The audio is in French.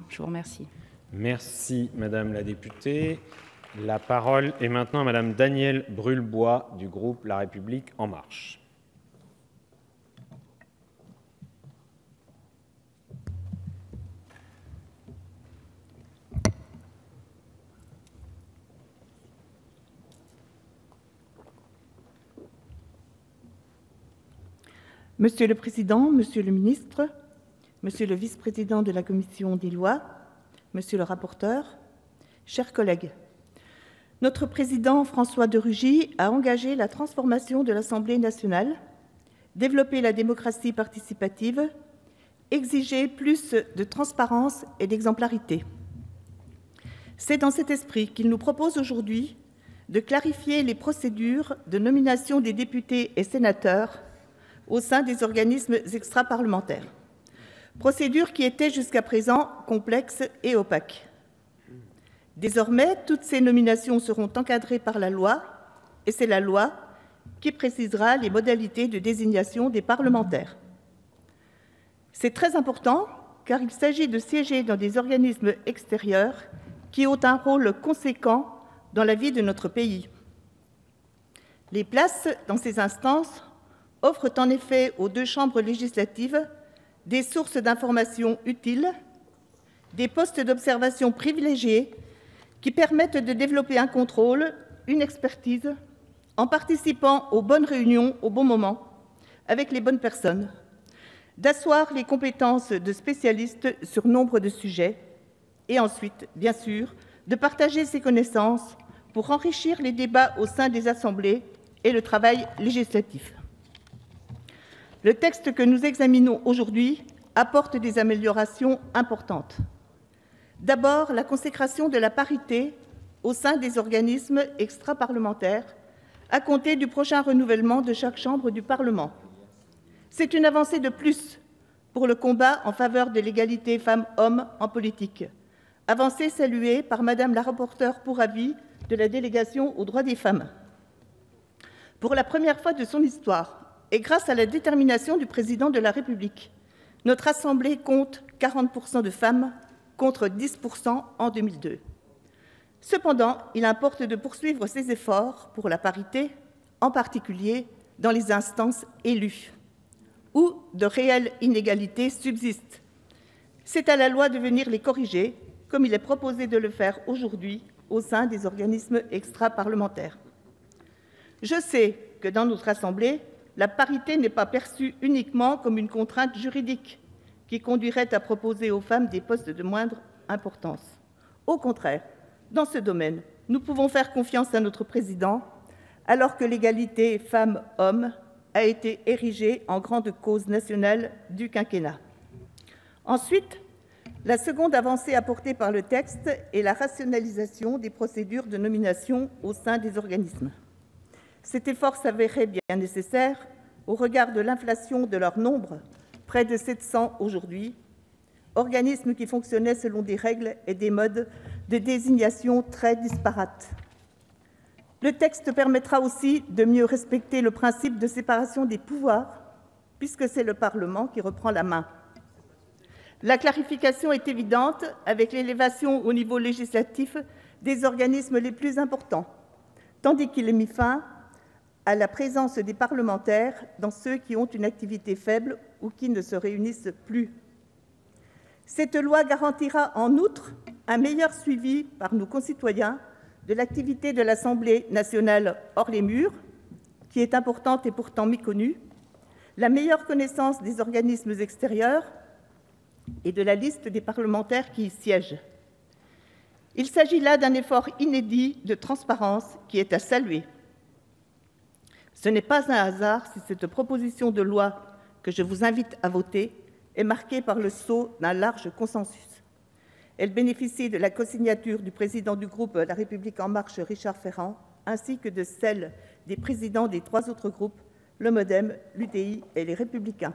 Je vous remercie. Merci, Madame la députée. La parole est maintenant à Madame Danielle Brulbois du groupe La République En Marche. Monsieur le Président, Monsieur le Ministre, Monsieur le Vice-président de la Commission des lois, Monsieur le rapporteur, chers collègues, notre Président François de Rugy a engagé la transformation de l'Assemblée nationale, développé la démocratie participative, exigé plus de transparence et d'exemplarité. C'est dans cet esprit qu'il nous propose aujourd'hui de clarifier les procédures de nomination des députés et sénateurs au sein des organismes extraparlementaires. Procédure qui était jusqu'à présent complexe et opaque. Désormais, toutes ces nominations seront encadrées par la loi, et c'est la loi qui précisera les modalités de désignation des parlementaires. C'est très important car il s'agit de siéger dans des organismes extérieurs qui ont un rôle conséquent dans la vie de notre pays. Les places dans ces instances offrent en effet aux deux chambres législatives des sources d'informations utiles, des postes d'observation privilégiés qui permettent de développer un contrôle, une expertise, en participant aux bonnes réunions au bon moment, avec les bonnes personnes, d'asseoir les compétences de spécialistes sur nombre de sujets, et ensuite, bien sûr, de partager ces connaissances pour enrichir les débats au sein des assemblées et le travail législatif. Le texte que nous examinons aujourd'hui apporte des améliorations importantes. D'abord, la consécration de la parité au sein des organismes extraparlementaires à compter du prochain renouvellement de chaque chambre du Parlement. C'est une avancée de plus pour le combat en faveur de l'égalité femmes-hommes en politique, avancée saluée par Madame la rapporteure pour avis de la délégation aux droits des femmes. Pour la première fois de son histoire, et grâce à la détermination du Président de la République, notre Assemblée compte 40% de femmes contre 10% en 2002. Cependant, il importe de poursuivre ces efforts pour la parité, en particulier dans les instances élues, où de réelles inégalités subsistent. C'est à la loi de venir les corriger, comme il est proposé de le faire aujourd'hui au sein des organismes extraparlementaires. Je sais que dans notre Assemblée, la parité n'est pas perçue uniquement comme une contrainte juridique qui conduirait à proposer aux femmes des postes de moindre importance. Au contraire, dans ce domaine, nous pouvons faire confiance à notre Président, alors que l'égalité femmes-hommes a été érigée en grande cause nationale du quinquennat. Ensuite, la seconde avancée apportée par le texte est la rationalisation des procédures de nomination au sein des organismes. Cet effort s'avérait bien nécessaire au regard de l'inflation de leur nombre, près de 700 aujourd'hui, organismes qui fonctionnaient selon des règles et des modes de désignation très disparates. Le texte permettra aussi de mieux respecter le principe de séparation des pouvoirs, puisque c'est le Parlement qui reprend la main. La clarification est évidente avec l'élévation au niveau législatif des organismes les plus importants, tandis qu'il est mis fin à la présence des parlementaires dans ceux qui ont une activité faible ou qui ne se réunissent plus. Cette loi garantira en outre un meilleur suivi par nos concitoyens de l'activité de l'Assemblée nationale hors les murs, qui est importante et pourtant méconnue, la meilleure connaissance des organismes extérieurs et de la liste des parlementaires qui y siègent. Il s'agit là d'un effort inédit de transparence qui est à saluer. Ce n'est pas un hasard si cette proposition de loi que je vous invite à voter est marquée par le sceau d'un large consensus. Elle bénéficie de la cosignature du président du groupe La République En Marche, Richard Ferrand, ainsi que de celle des présidents des trois autres groupes, le MoDem, l'UDI et les Républicains.